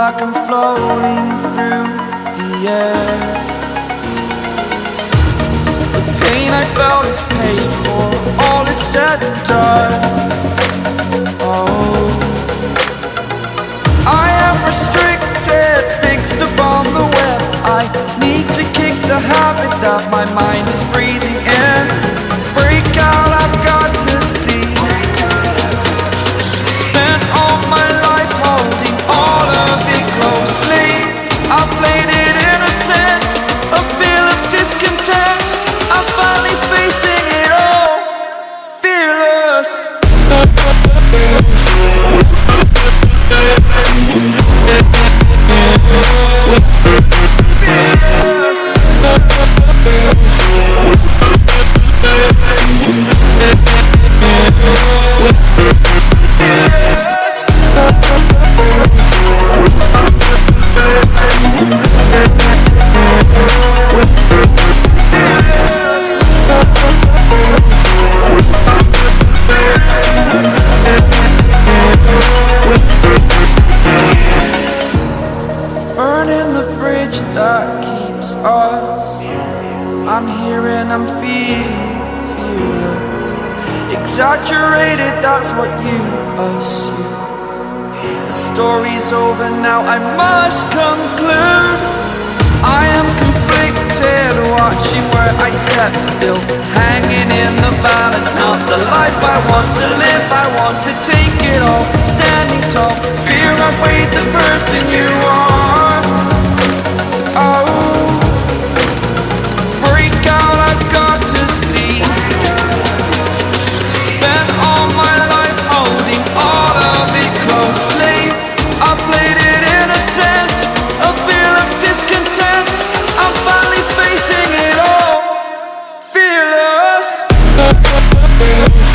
like I'm floating through the air. The pain I felt is paid for, all is said and done. Oh, I am restricted, fixed upon the web. I need to kick the habit that my mind is breathing in. Break out, I've got to see. Spent all my life holding all of it closely. I played it innocent, a feel of discontent. I'm finally facing it all, fearless. Burning the bridge that keeps us. I'm here and I'm feeling fearless. Exaggerated, that's what you assume. The story's over now, I must conclude. I am conflicted, watching where I step still, hanging in the balance. Not the life I want to live, I want to take it all. Standing tall, fear I've weighed the person you are. Oh, break out, I've got to see. Spent all my life holding all of it closely. I played it innocent, a feel of discontent. I'm finally facing it all, fearless. Fearless.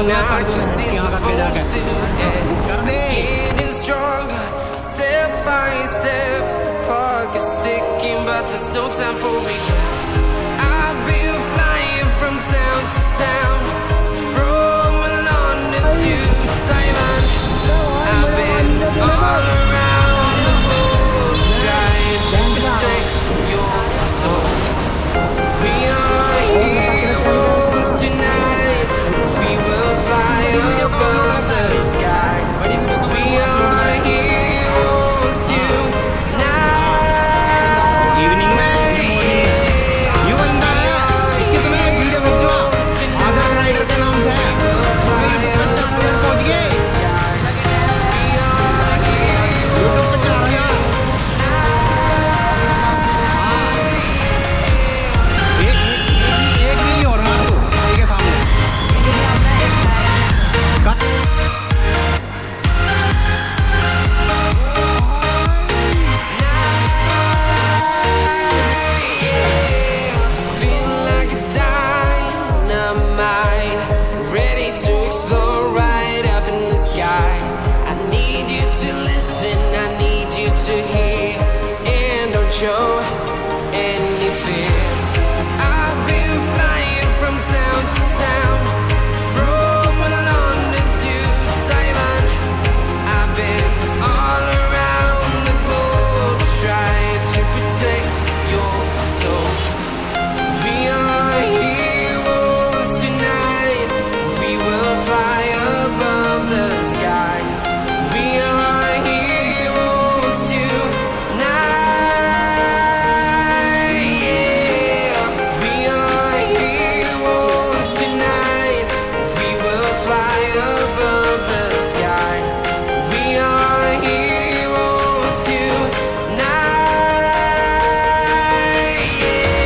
not 'cause it's my own silhouette. Getting stronger, step by step. The clock is ticking, but there's no time for regrets. I've been flying from town to town, from London to Taiwan. I've been all around the globe, trying to protect your soul. We are heroes tonight. We will fly above the sky. We are heroes tonight. Evening man. You and I. कितने video भेजो आधा rider के नाम से एक नहीं और मार दो के सामने Feel like a dynamite, ready to explode right up in the sky. I need you to listen, I need you to hear, and don't show any fear. I've been flying from town to town, from London to Taiwan. I've been all around the globe, trying to protect your soul. We are heroes tonight. We will fly above the sky. We are heroes tonight. Yeah. We are heroes tonight. We will fly above the sky. We are heroes tonight. Yeah.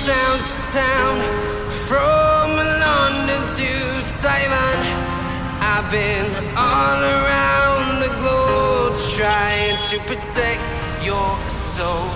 Town to town, from London to Taiwan. I've been all around the globe, trying to protect your soul.